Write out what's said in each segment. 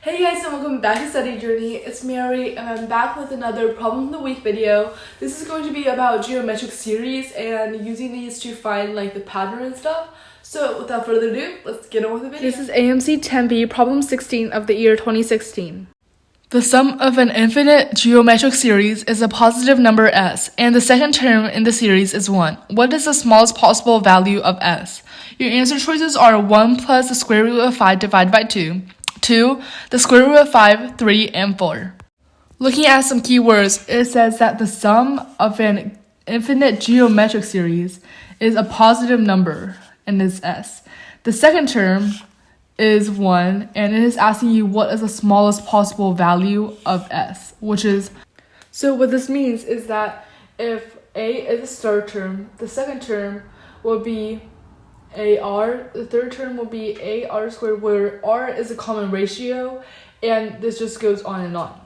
Hey guys, and welcome back to Study Journey. It's Mary and I'm back with another problem of the week video. This is going to be about geometric series and using these to find like the pattern and stuff. So without further ado, let's get on with the video. This is AMC 10B problem 16 of the year 2016. The sum of an infinite geometric series is a positive number s, and the second term in the series is 1. What is the smallest possible value of s? Your answer choices are 1 plus the square root of 5 divided by 2, 2, the square root of 5, 3, and 4. Looking at some keywords, it says that the sum of an infinite geometric series is a positive number, and is s. The second term is 1, and it is asking you what is the smallest possible value of s, which is... So what this means is that if a is the third term, the second term will be AR, the third term will be AR squared, where R is a common ratio, and this just goes on and on.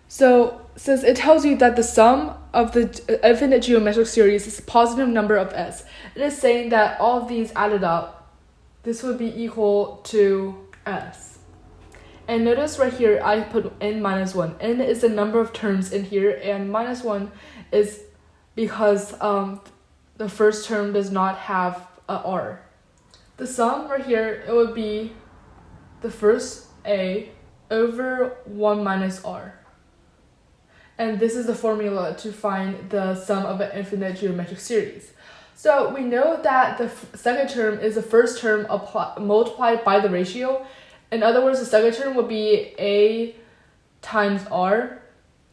So since it tells you that the sum of the infinite geometric series is a positive number of s, it is saying that all of these added up, this would be equal to s. And notice right here, I put n minus 1. N is the number of terms in here, and minus 1 is because the first term does not have a r. The sum right here, it would be the first a over 1 minus r. And this is the formula to find the sum of an infinite geometric series. So we know that the second term is the first term multiplied by the ratio. In other words, the second term would be a times r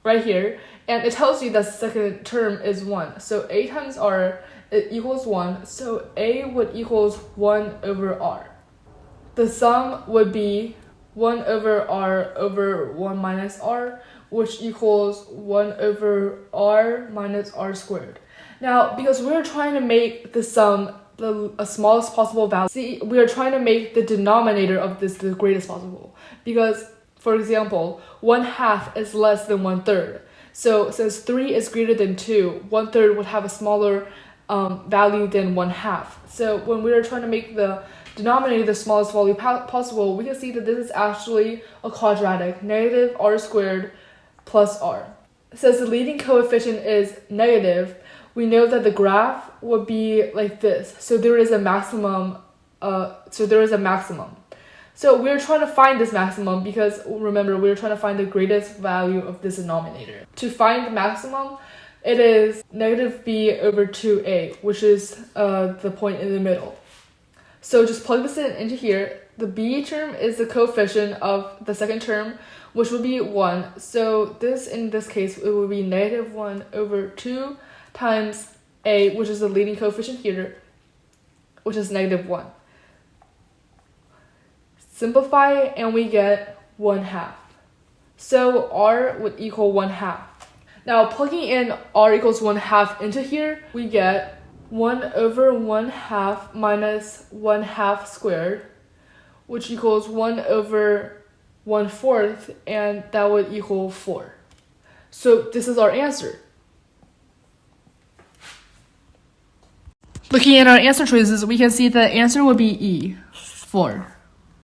right here. And it tells you that the second term is 1. So a times r equals 1. So a would equals 1 over r. The sum would be 1 over r over 1 minus r, which equals 1 over r minus r squared. Now, because we're trying to make the sum the smallest possible value, we are trying to make the denominator of this the greatest possible. Because, for example, 1/2 is less than 1/3. So since 3 is greater than 2, 1/3 would have a smaller value than 1/2. So when we are trying to make the denominator the smallest value possible, we can see that this is actually a quadratic, negative r squared plus r. Since the leading coefficient is negative, we know that the graph would be like this. So there is a maximum. So we're trying to find this maximum because remember, we're trying to find the greatest value of this denominator. To find the maximum, it is negative b over 2a, which is the point in the middle. So just plug this into here. The b term is the coefficient of the second term, which would be 1. So this, in this case, it would be negative 1 over 2 times a, which is the leading coefficient here, which is negative 1. Simplify and we get 1/2. So r would equal 1/2. Now plugging in r equals 1/2 into here, we get 1 over 1/2 minus 1/2 squared, which equals 1 over 1/4, and that would equal 4. So this is our answer. Looking at our answer choices, we can see the answer would be E, 4.